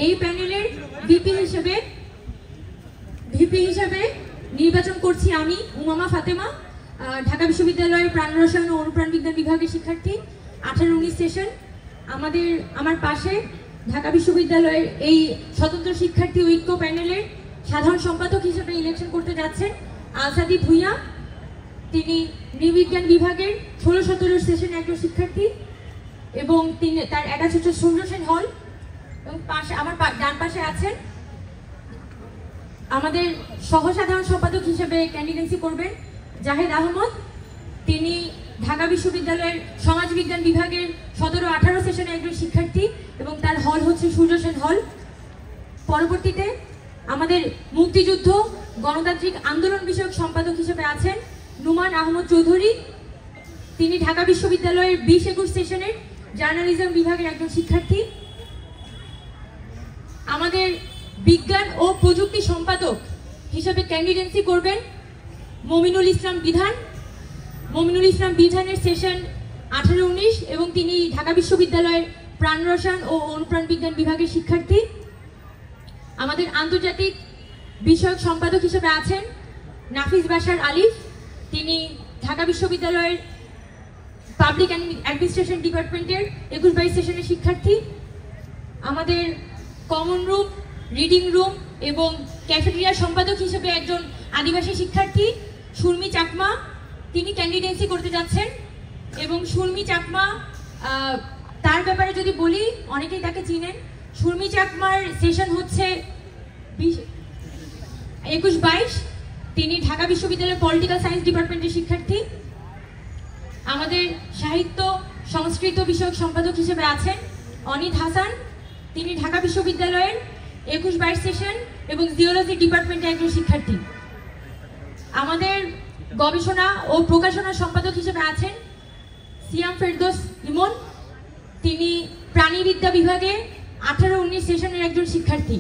এই প্যানেলের ভিপি হিসেবে নির্বাচন করছি আমি উমামা ফাতেমা, ঢাকা বিশ্ববিদ্যালয়ের প্রাণ রসায়ন ও অনুপ্রাণ বিজ্ঞান বিভাগের শিক্ষার্থী। 18-19 সেশন। আমার পাশে ঢাকা বিশ্ববিদ্যালয়ের এই স্বতন্ত্র শিক্ষার্থী ঐক্য প্যানেলের সাধারণ সম্পাদক হিসেবে ইলেকশন করতে যাচ্ছেন আসাদি ভুইয়া। তিনি নৃবিজ্ঞান বিভাগের 16-17 সেশনের একজন শিক্ষার্থী এবং তার অ্যাটাচ হচ্ছে সূর্য সেন হল। এবং আমার ডান পাশে আছেন আমাদের সহ সাধারণ সম্পাদক হিসেবে ক্যান্ডিডেন্সি করবেন জাহেদ আহমদ। তিনি ঢাকা বিশ্ববিদ্যালয়ের সমাজবিজ্ঞান বিভাগের 17-18 সেশনের একজন শিক্ষার্থী এবং তার হল হচ্ছে সূর্য সেন হল। পরবর্তীতে আমাদের মুক্তিযুদ্ধ গণতান্ত্রিক আন্দোলন বিষয়ক সম্পাদক হিসেবে আছেন নুমান আহমদ চৌধুরী। তিনি ঢাকা বিশ্ববিদ্যালয়ের 20-21 সেশনের জার্নালিজম বিভাগের একজন শিক্ষার্থী। আমাদের বিজ্ঞান ও প্রযুক্তি সম্পাদক হিসেবে ক্যান্ডিডেন্সি করবেন মমিনুল ইসলাম বিধানের সেশন 18-19 এবং তিনি ঢাকা বিশ্ববিদ্যালয়ের প্রাণ রসায়ন ও অনুপ্রাণ বিজ্ঞান বিভাগের শিক্ষার্থী। আমাদের আন্তর্জাতিক বিষয়ক সম্পাদক হিসেবে আছেন নাফিস বাশার আলিফ। তিনি ঢাকা বিশ্ববিদ্যালয়ের পাবলিক অ্যাডমিনিস্ট্রেশন ডিপার্টমেন্টের 21-22 সেশনের শিক্ষার্থী। আমাদের কমন রুম, রিডিং রুম এবং ক্যাফেটেরিয়া সম্পাদক হিসেবে একজন আদিবাসী শিক্ষার্থী সুরমি চাকমা। তিনি ক্যান্ডিডেন্সি করতে যাচ্ছেন এবং সুরমি চাকমা, তার ব্যাপারে যদি বলি অনেকেই তাকে চিনেন। সুরমি চাকমার সেশন হচ্ছে 21-22। তিনি ঢাকা বিশ্ববিদ্যালয়ের পলিটিক্যাল সায়েন্স ডিপার্টমেন্টের শিক্ষার্থী। আমাদের সাহিত্য সংস্কৃত বিষয়ক সম্পাদক হিসেবে আছেন অনিদ হাসান। তিনি ঢাকা বিশ্ববিদ্যালয়ের 21-22 সেশন এবং জিওলজি ডিপার্টমেন্টের একজন শিক্ষার্থী। আমাদের গবেষণা ও প্রকাশনা সম্পাদক হিসেবে আছেন সিয়াম ফেরদৌস ইমন। তিনি প্রাণীবিদ্যা বিভাগে 18-19 সেশনের একজন শিক্ষার্থী।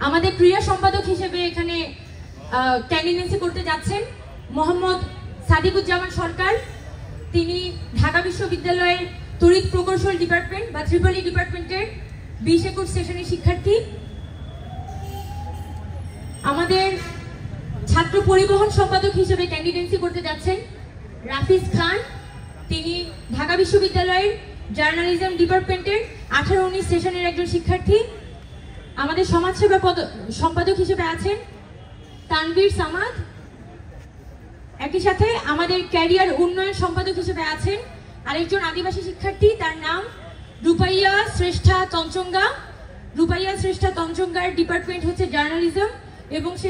আমাদের ক্রীড়া সম্পাদক হিসেবে এখানে ক্যান্ডিডেন্সি করতে যাচ্ছেন মোহাম্মদ সাদিকুজ্জামান সরকার। তিনি ঢাকা বিশ্ববিদ্যালয়ের তড়িৎ প্রকৌশল ডিপার্টমেন্ট বা ট্রিপল ই ডিপার্টমেন্টের 20-21 সেশনের শিক্ষার্থী। আমাদের ছাত্র পরিবহন সম্পাদক হিসেবে ক্যান্ডিডেন্সি করতে যাচ্ছেন রাফিজ খান। তিনি ঢাকা বিশ্ববিদ্যালয়ের জার্নালিজম ডিপার্টমেন্টের 18-19 সেশনের একজন শিক্ষার্থী। আমাদের সমাজসেবা সম্পাদক হিসেবে আছেন তানভীর সামাদ। একই সাথে আমাদের ক্যারিয়ার উন্নয়ন সম্পাদক হিসেবে আছেন আরেকজন আদিবাসী শিক্ষার্থী, তার নাম রূপাইয়া শ্রেষ্ঠা তঞ্চঙ্গা। রূপাইয়া শ্রেষ্ঠা তঞ্চঙ্গার ডিপার্টমেন্ট হচ্ছে জার্নালিজম এবং সে